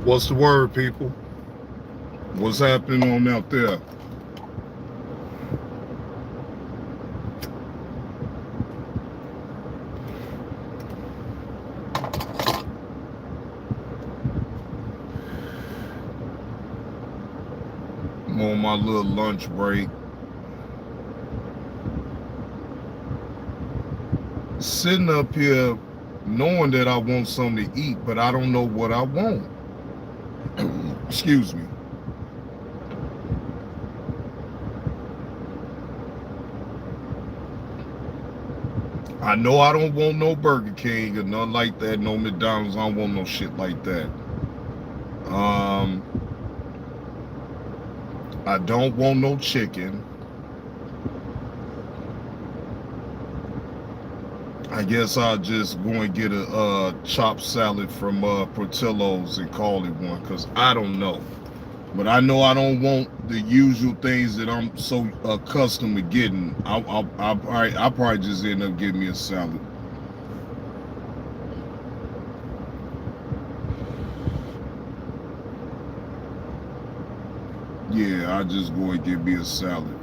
What's the word, people? What's happening on out there? I'm on my little lunch break. Sitting up here knowing that I want something to eat, but I don't know what I want. Excuse me. I know I don't want no Burger King or nothing like that, no McDonald's. I don't want no shit like that. Um, I don't want no chicken. I guess I'll just go and get a chopped salad from Portillo's and call it one, because I don't know. But I know I don't want the usual things that I'm so accustomed to getting. I'll probably just end up getting me a salad. Yeah, I'll just go and get me a salad.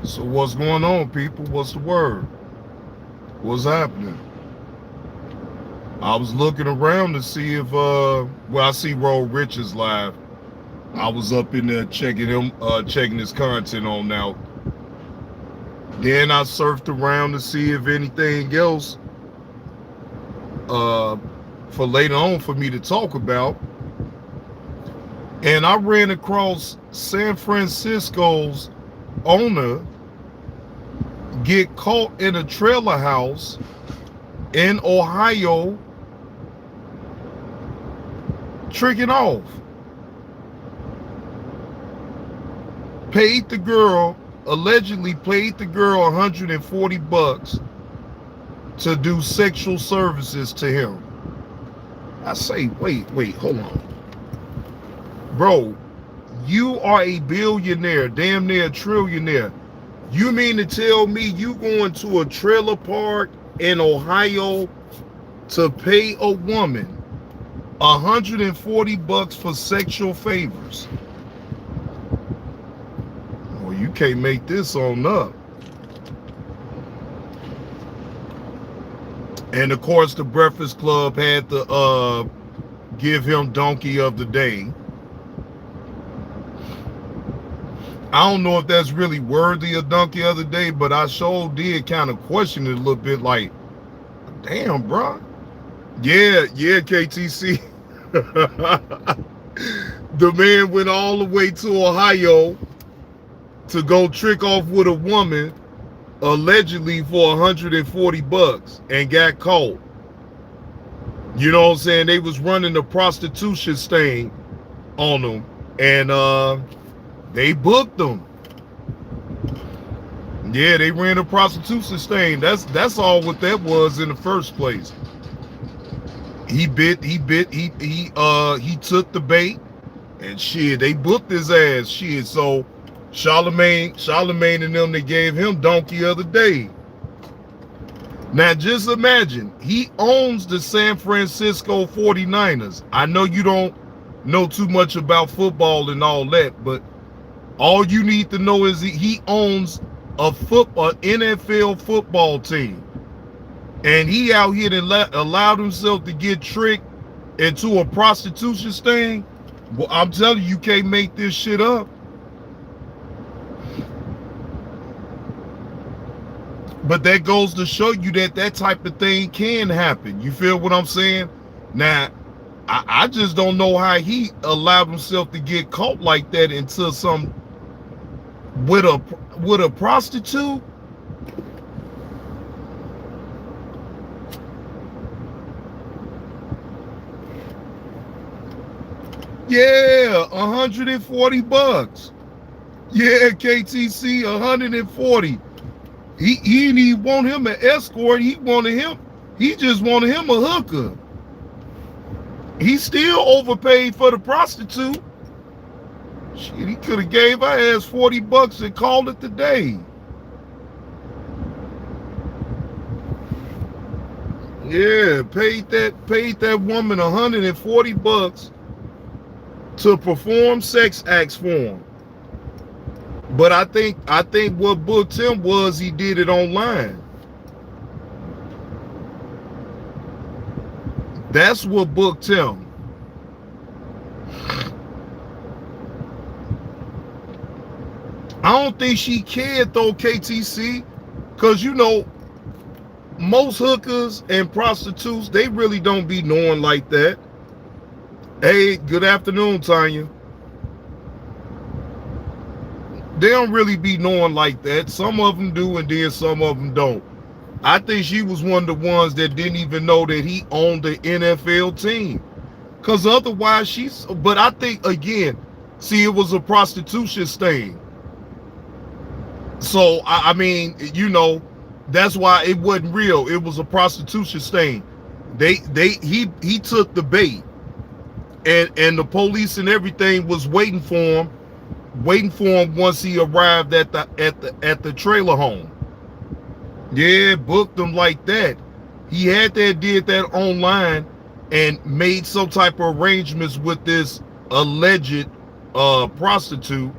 So what's going on, people? What's the word? What's happening? I was looking around to see if I see Roll Richards live. I was up in there checking his content on now. Then I surfed around to see if anything else for later on for me to talk about. And I ran across San Francisco's owner get caught in a trailer house in Ohio tricking off. Allegedly paid the girl $140 to do sexual services to him. I say, wait, hold on. Bro, you are a billionaire, damn near a trillionaire. You mean to tell me you going to a trailer park in Ohio to pay a woman $140 for sexual favors? Well, you can't make this on up. And of course, the Breakfast Club had to give him Donkey of the Day. I don't know if that's really worthy of Donkey of the Day, but I sure did kind of question it a little bit, like, damn, bro. Yeah, KTC. The man went all the way to Ohio to go trick off with a woman allegedly for $140 and got caught. You know what I'm saying? They was running a prostitution sting on them, and they booked them. Yeah, they ran a prostitution sting. That's all what that was in the first place. He took the bait, and shit, they booked his ass. Shit, so Charlemagne and them, they gave him Donkey of the Day. Now just imagine, he owns the San Francisco 49ers. I know you don't know too much about football and all that, but all you need to know is he owns a NFL football team. And he out here that allowed himself to get tricked into a prostitution sting. Well, I'm telling you, you can't make this shit up. But that goes to show you that that type of thing can happen. You feel what I'm saying? Now, I just don't know how he allowed himself to get caught like that into some with a prostitute. Yeah, $140. Yeah, KTC, 140. He didn't even want him an escort. He just wanted him a hooker. He still overpaid for the prostitute. Shit, he could have gave her ass $40 and called it the day. Yeah, paid that woman $140 to perform sex acts for him. But I think what booked him was he did it online. That's what booked him. I don't think she cared though, KTC, because you know, most hookers and prostitutes, they really don't be knowing like that. Hey, good afternoon, Tanya. They don't really be knowing like that. Some of them do, and then some of them don't. I think she was one of the ones that didn't even know that he owned the NFL team. Because otherwise she's, but I think, again, see, it was a prostitution sting. So, I mean, you know, that's why it wasn't real. It was a prostitution sting. He took the bait. And the police and everything was waiting for him once he arrived at the trailer home. Yeah, booked him like that. He did that online and made some type of arrangements with this alleged prostitute.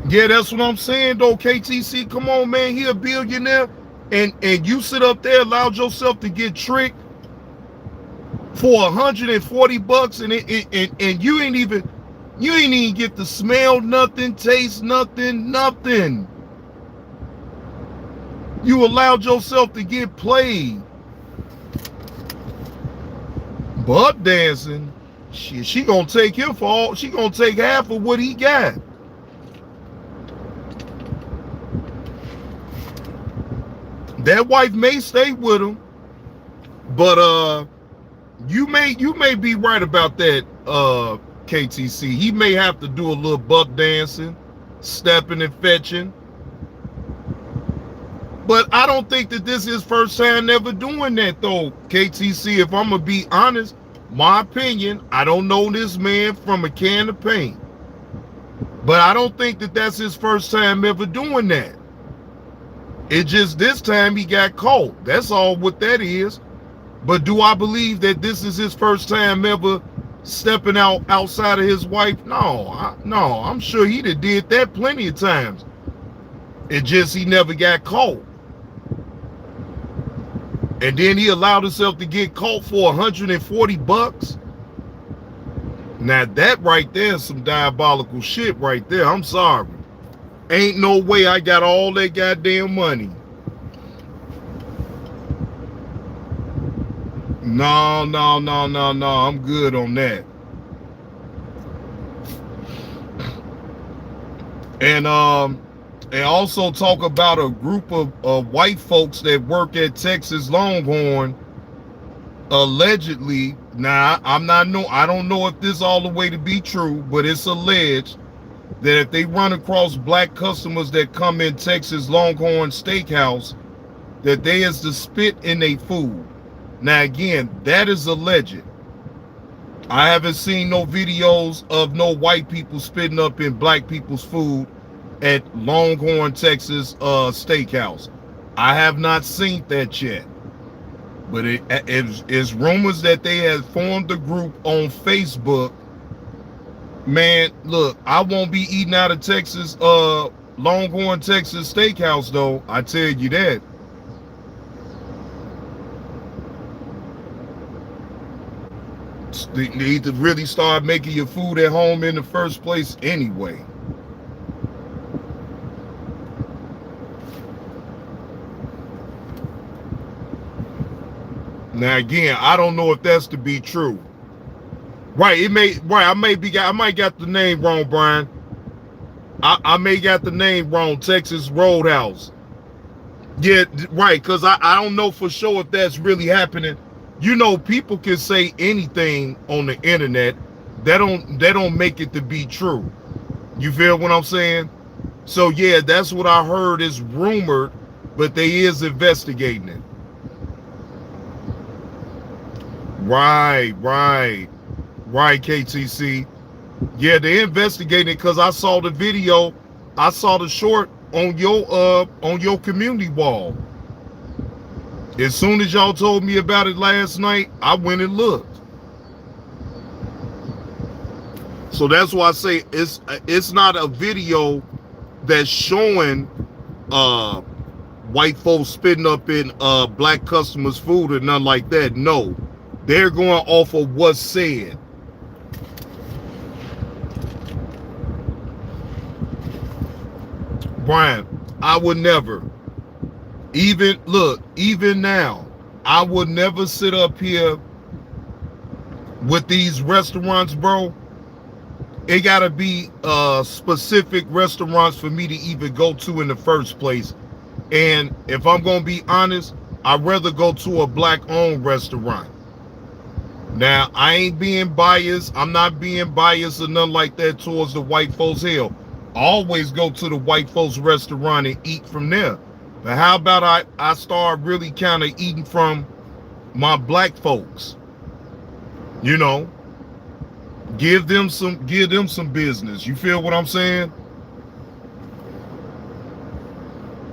Yeah, that's what I'm saying though, KTC. Come on, man, he a billionaire, and you sit up there, allowed yourself to get tricked for $140, and you ain't even get to smell nothing, taste nothing. You allowed yourself to get played. Butt dancing, shit, she gonna take him for all. She gonna take half of what he got. That wife may stay with him, but you may be right about that, KTC. He may have to do a little buck dancing, stepping and fetching. But I don't think that this is his first time ever doing that though, KTC. If I'm gonna be honest, my opinion, I don't know this man from a can of paint. But I don't think that that's his first time ever doing that. It just this time he got caught. That's all what that is. But do I believe that this is his first time ever stepping outside of his wife? No, I'm sure he did that plenty of times. It just he never got caught. And then he allowed himself to get caught for $140. Now that right there is some diabolical shit right there. I'm sorry. Ain't no way I got all that goddamn money. No, I'm good on that. And also talk about a group of white folks that work at Texas Longhorn, allegedly. Now, I don't know if this all the way to be true, but it's alleged that if they run across black customers that come in Texas Longhorn Steakhouse, that they is to spit in their food. Now, again, that is alleged. I haven't seen no videos of no white people spitting up in black people's food at Longhorn, Texas Steakhouse. I have not seen that yet. But it's rumors that they have formed a group on Facebook. Man, look, I won't be eating out of Texas, Longhorn, Texas Steakhouse, though. I tell you that. They need to really start making your food at home in the first place anyway. Now again, I don't know if that's to be true. Right, I might got the name wrong, Brian. I may got the name wrong, Texas Roadhouse. Yeah, right, because I don't know for sure if that's really happening. You know, people can say anything on the internet. That don't make it to be true. You feel what I'm saying? So yeah, that's what I heard is rumored, but they is investigating it. Right, KTC. Yeah, they investigated because I saw the video, I saw the short on your community wall. As soon as y'all told me about it last night, I went and looked. So that's why I say it's not a video that's showing white folks spitting up in black customers' food or nothing like that. No, they're going off of what's said. Brian, I would never, even now, I would never sit up here with these restaurants, bro. It gotta be specific restaurants for me to even go to in the first place. And if I'm gonna be honest, I'd rather go to a black-owned restaurant. Now, I ain't being biased. I'm not being biased or nothing like that towards the white folks. Hell, I always go to the white folks restaurant and eat from there. But how about I start really kind of eating from my black folks? You know, give them some business. You feel what I'm saying?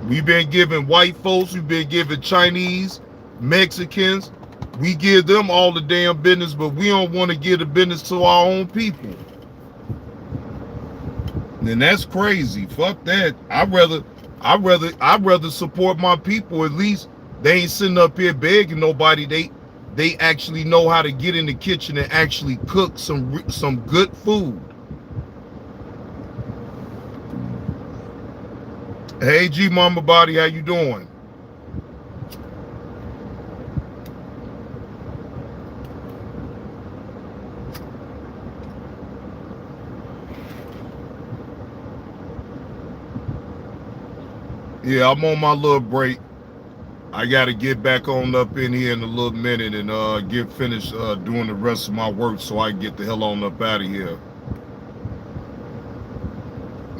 We've been giving white folks, we've been giving Chinese, Mexicans, we give them all the damn business, but we don't want to give the business to our own people. And that's crazy. Fuck that. I'd rather support my people. At least they ain't sitting up here begging nobody. They actually know how to get in the kitchen and actually cook some good food. Hey, G Mama Body, how you doing? Yeah, I'm on my little break. I got to get back on up in here in a little minute and get finished doing the rest of my work so I can get the hell on up out of here.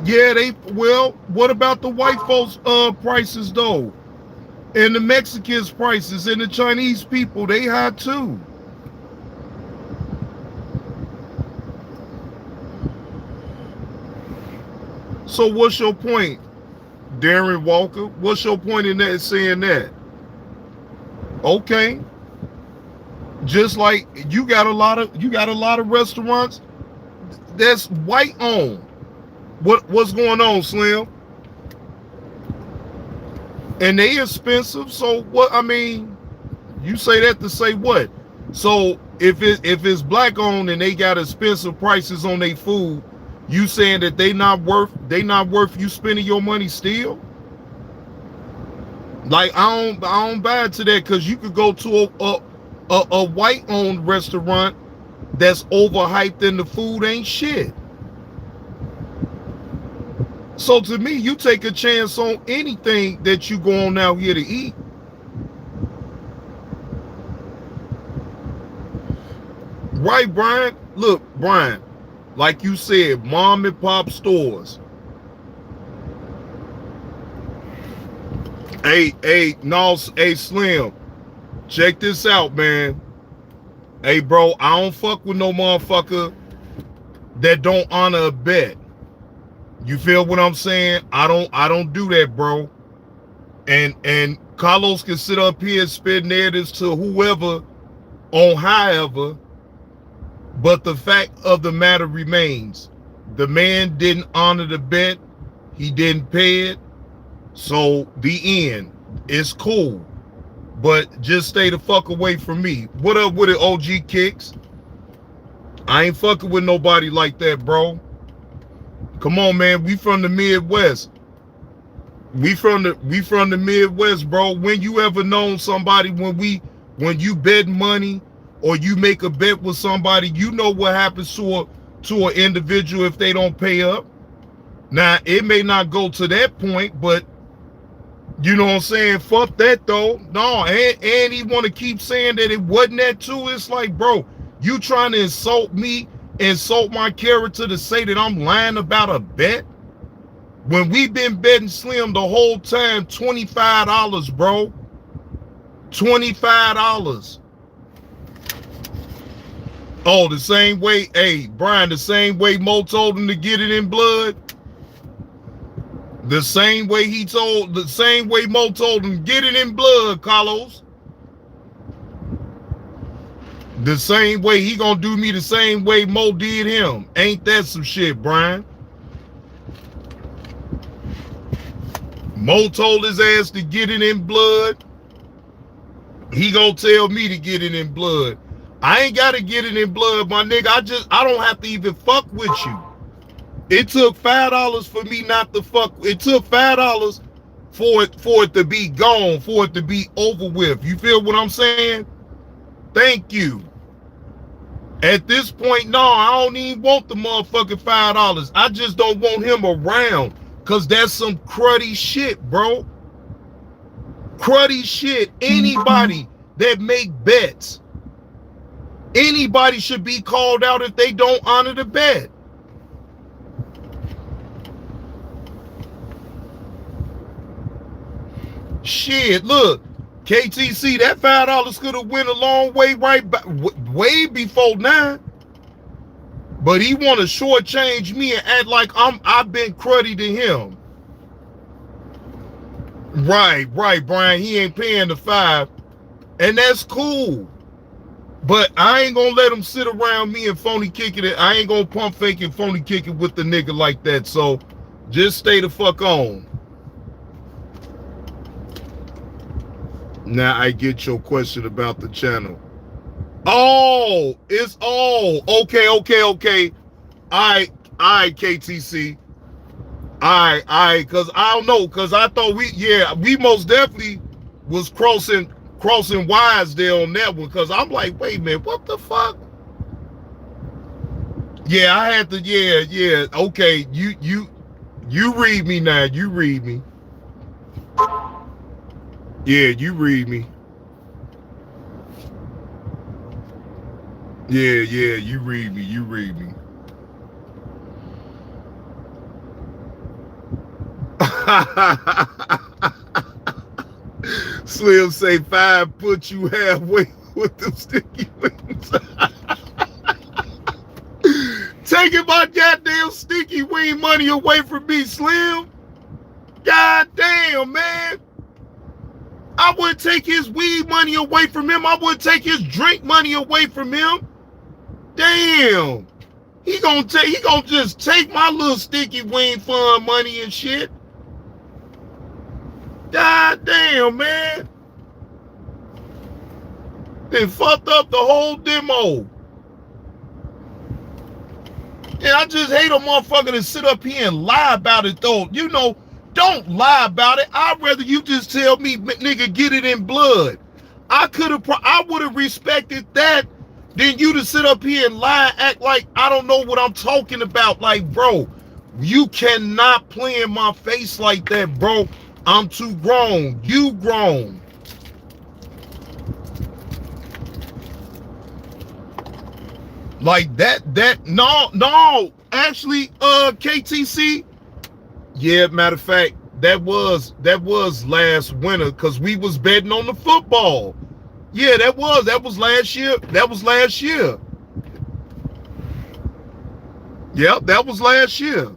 Yeah, well, what about the white folks prices though? And the Mexicans prices and the Chinese people, they high too. So what's your point, Darren Walker? What's your point in that, saying that? Okay. Just like you got a lot of restaurants that's white owned. What's going on, Slim? And they expensive, so what? I mean, you say that to say what? So if it's black owned and they got expensive prices on their food, you saying that they not worth you spending your money still? Like I don't buy into that, because you could go to a white owned restaurant that's overhyped and the food ain't shit. So to me, you take a chance on anything that you go on out here to eat. Right, Brian? Look, Brian, like you said, mom and pop stores. Hey, Slim, check this out, man. Hey, bro, I don't fuck with no motherfucker that don't honor a bet. You feel what I'm saying? I don't do that, bro. And Carlos can sit up here and spit narratives to whoever on however, but the fact of the matter remains, the man didn't honor the bet, he didn't pay it, so the end. It's cool, but just stay the fuck away from me. What up with it, OG Kicks? I ain't fucking with nobody like that, bro. Come on, man. We from the Midwest. We from the Midwest, bro. When you ever known somebody, when you bet money or you make a bet with somebody, you know what happens to an individual if they don't pay up. Now, it may not go to that point, but you know what I'm saying? Fuck that though. No, and he want to keep saying that it wasn't that too. It's like, bro, you trying to insult me, insult my character to say that I'm lying about a bet? When we've been betting Slim the whole time, $25, bro. $25. Oh, the same way, hey, Brian, the same way Mo told him to get it in blood. The same way Mo told him, get it in blood, Carlos. The same way he gonna do me the same way Mo did him. Ain't that some shit, Brian? Mo told his ass to get it in blood. He gonna tell me to get it in blood. I ain't gotta get it in blood, my nigga. I don't have to even fuck with you. It took $5 for me not to fuck. It took $5 for it to be gone, for it to be over with. You feel what I'm saying? Thank you. At this point, no, I don't even want the motherfucking $5. I just don't want him around, cause that's some cruddy shit, bro. Cruddy shit. Anybody that make bets, anybody should be called out if they don't honor the bet. Shit, look, KTC, that $5 could have went a long way way before now. But he want to shortchange me and act like I've been cruddy to him. Right, Brian. He ain't paying the $5, and that's cool. But I ain't gonna let him sit around me and phony kick it. I ain't gonna pump fake and phony kick it with the nigga like that. So just stay the fuck on. Now I get your question about the channel. Oh, it's okay. All right, KTC. All right, cause I don't know, cause I thought we most definitely was crossing wires there on that one, cause I'm like, wait a minute, what the fuck? Yeah, I had to, yeah. Okay, you read me now. You read me. Yeah, you read me. Yeah, you read me. Slim say 5 put you halfway with them sticky wings. Taking my goddamn sticky wing money away from me, Slim. God damn, man. I wouldn't take his weed money away from him. I wouldn't take his drink money away from him. Damn. He gonna just take my little sticky wing fund money and shit. God damn, man. They fucked up the whole demo. And I just hate a motherfucker to sit up here and lie about it, though. You know, don't lie about it. I'd rather you just tell me, nigga, get it in blood. I would have respected that than you to sit up here and lie and act like I don't know what I'm talking about. Like, bro, you cannot play in my face like that, bro. I'm too grown. You grown. Like no, actually, KTC, yeah, matter of fact, that was last winter, because we was betting on the football. Yeah, that was last year. Yep, that was last year.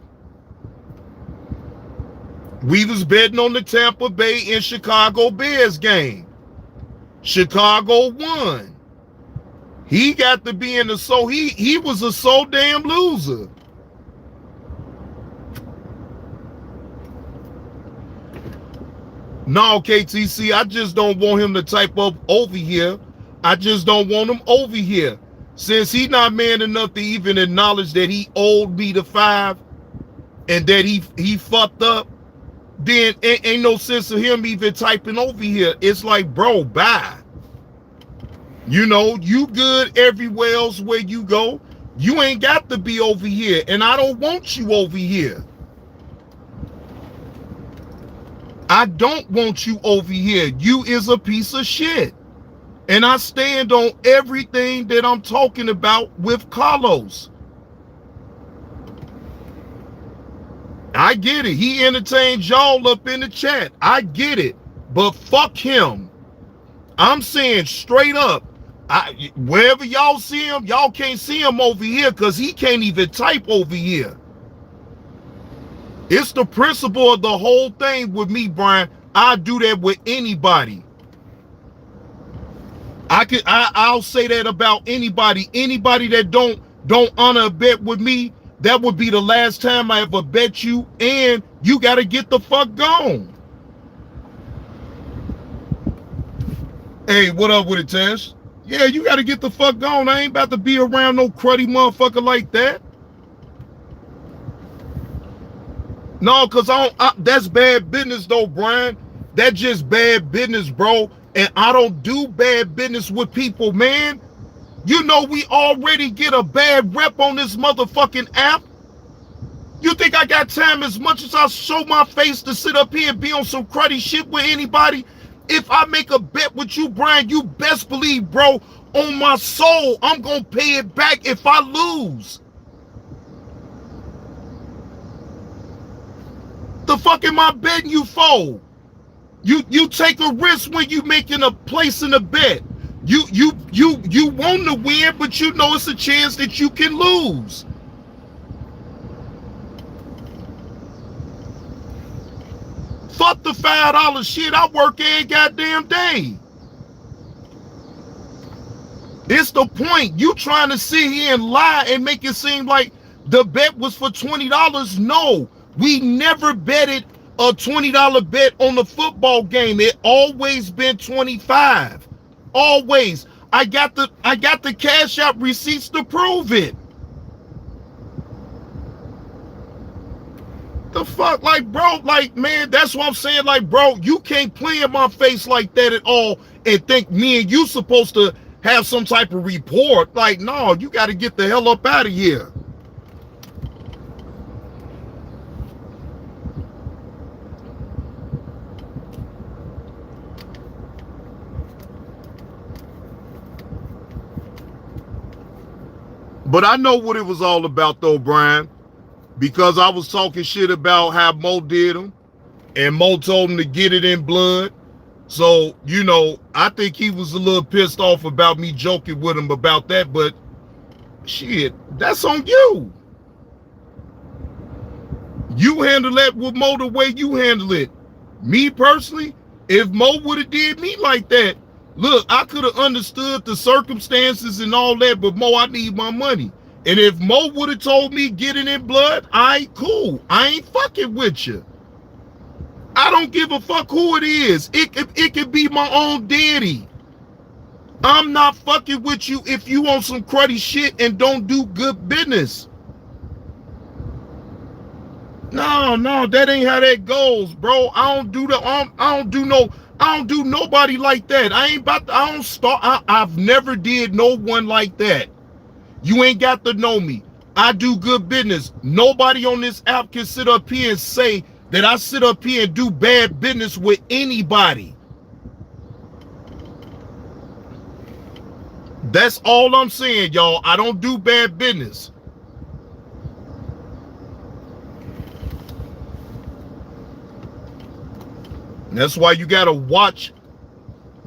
We was betting on the Tampa Bay and Chicago Bears game. Chicago won. He got to be in the he was a so damn loser. No, KTC, I just don't want him to type up over here. I just don't want him over here. Since he not man enough to even acknowledge that he owed me the 5 and that he fucked up, then ain't no sense of him even typing over here. It's like, bro, bye. You know, you good everywhere else where you go. You ain't got to be over here, and I don't want you over here. I don't want you over here. You is a piece of shit. And I stand on everything that I'm talking about with Carlos. I get it. He entertains y'all up in the chat. I get it. But fuck him. I'm saying straight up, Wherever y'all see him, y'all can't see him over here because he can't even type over here. It's the principle of the whole thing with me, Brian. I do that with anybody. I'll say that about anybody. Anybody that don't honor a bet with me, that would be the last time I ever bet you, and you gotta get the fuck gone. Hey, what up with it, Tess? Yeah, you gotta get the fuck gone. I ain't about to be around no cruddy motherfucker like that. No, cause that's bad business though, Brian. That's just bad business, bro. And I don't do bad business with people, man. You know we already get a bad rep on this motherfucking app. You think I got time as much as I show my face to sit up here and be on some cruddy shit with anybody? If I make a bet with you, Brian, you best believe, bro, on my soul, I'm gonna pay it back if I lose. The fuck am I betting you for? You take a risk when you making a place in a bet. You want to win, but you know it's a chance that you can lose. Fuck the $5 shit. I work every goddamn day. It's the point. You trying to sit here and lie and make it seem like the bet was for $20. No, we never betted a $20 bet on the football game. It always been $25. Always. I got the cash out receipts to prove it. The fuck, like, bro, like, man, that's what I'm saying. Like, bro, you can't play in my face like that at all and think me and you supposed to have some type of report. Like, no, you got to get the hell up out of here. But I know what it was all about, though, Brian, because I was talking shit about how Mo did him, and Mo told him to get it in blood. So, you know, I think he was a little pissed off about me joking with him about that, but shit, that's on you. You handle that with Mo the way you handle it. Me personally, if Mo would have did me like that, look, I could have understood the circumstances and all that, but Mo, I need my money. And if Mo would have told me get it in blood, I ain't cool. I ain't fucking with you. I don't give a fuck who it is. It could be my own daddy. I'm not fucking with you if you want some cruddy shit and don't do good business. No, that ain't how that goes, bro. I don't do nobody like that. I've never did no one like that. You ain't got to know me. I do good business. Nobody on this app can sit up here and say that I sit up here and do bad business with anybody. That's all I'm saying, y'all. I don't do bad business. And that's why you gotta watch.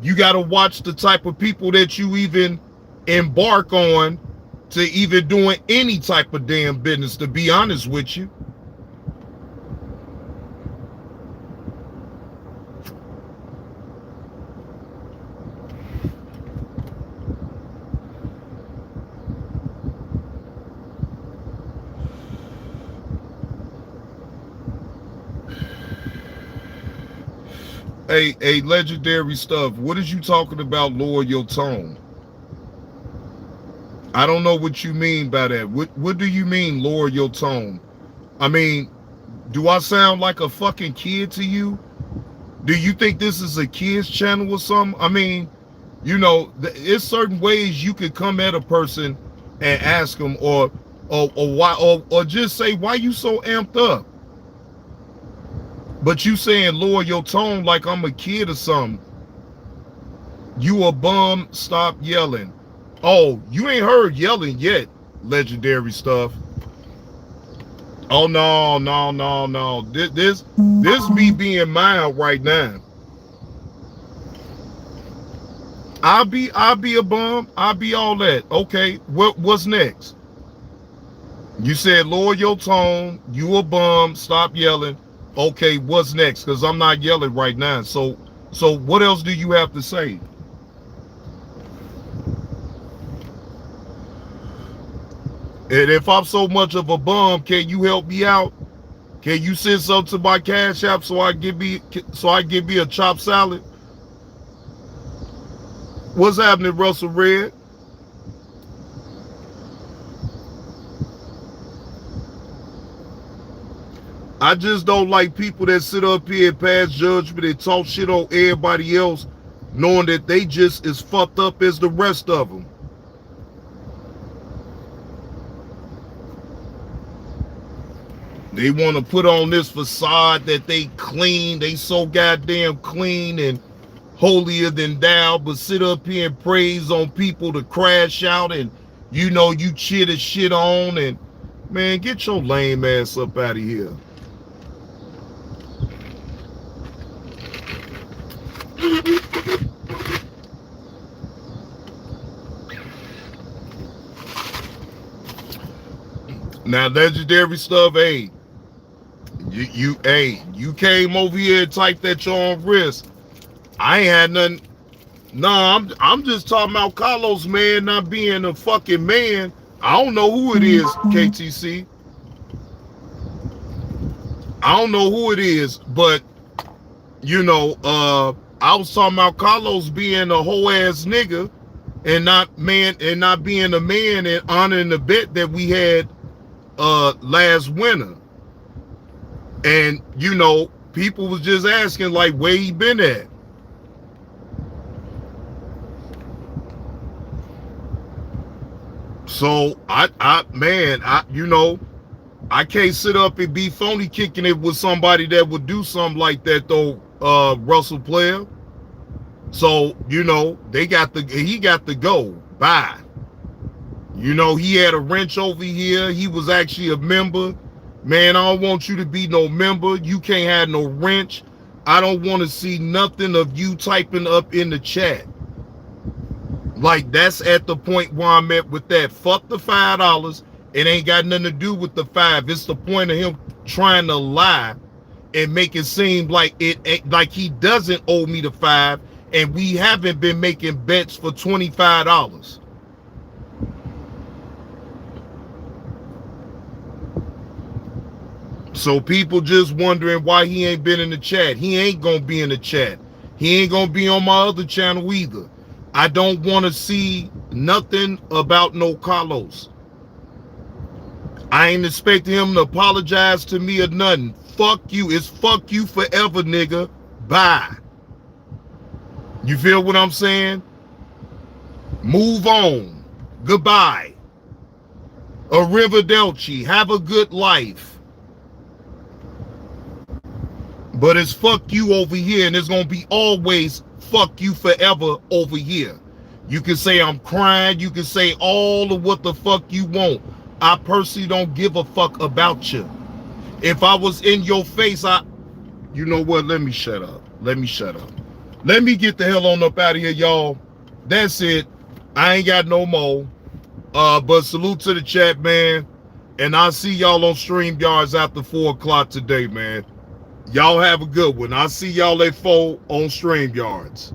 You gotta watch the type of people that you even embark on to even doing any type of damn business, to be honest with you. Hey, legendary stuff. What is you talking about? Lower your tone. I don't know what you mean by that. What do you mean lower your tone? I mean, do I sound like a fucking kid to you? Do you think this is a kid's channel or something? I mean, you know, there's certain ways you could come at a person and ask them, or why, or just say, why you so amped up? But you saying lower your tone like I'm a kid or something. You a bum, stop yelling. Oh, you ain't heard yelling yet, legendary stuff. Oh, no. This me being mild right now. I'll be a bum. I'll be all that. Okay, what's next? You said lower your tone. You a bum. Stop yelling. Okay, what's next? Because I'm not yelling right now. So what else do you have to say? And if I'm so much of a bum, can you help me out? Can you send something to my Cash App so I give me a chopped salad? What's happening, Russell Red? I just don't like people that sit up here and pass judgment and talk shit on everybody else, knowing that they just as fucked up as the rest of them. They want to put on this facade that they clean, they so goddamn clean and holier than thou, but sit up here and praise on people to crash out and you cheer the shit on. And man, get your lame ass up out of here. Now legendary stuff, hey, you came over here and typed at your own wrist. I ain't had nothing. No, I'm just talking about Carlos, man, not being a fucking man. I don't know who it is, KTC. I don't know who it is, but I was talking about Carlos being a whole ass nigga and not being a man and honoring the bet that we had last winter. And people was just asking like where he been at. So I can't sit up and be phony kicking it with somebody that would do something like that though, Russell player. So, he got to go. Bye. He had a wrench over here. He was actually a member. Man, I don't want you to be no member. You can't have no wrench. I don't want to see nothing of you typing up in the chat. Like, that's at the point where I'm at with that. Fuck the $5. It ain't got nothing to do with the 5. It's the point of him trying to lie and make it seem like like he doesn't owe me the 5, and we haven't been making bets for $25. So people just wondering why he ain't been in the chat. He ain't gonna be in the chat. He ain't gonna be on my other channel either. I don't want to see nothing about no Carlos. I ain't expecting him to apologize to me or nothing. Fuck you. It's fuck you forever, nigga. Bye. You feel what I'm saying? Move on. Goodbye. Arrivederci. Have a good life. But it's fuck you over here, and it's going to be always fuck you forever over here. You can say I'm crying. You can say all of what the fuck you want. I personally don't give a fuck about you. If I was in your face, you know what? Let me shut up. Let me shut up. Let me get the hell on up out of here, y'all. That's it. I ain't got no more. But salute to the chat, man. And I'll see y'all on StreamYards after 4 o'clock today, man. Y'all have a good one. I'll see y'all at 4 on StreamYards.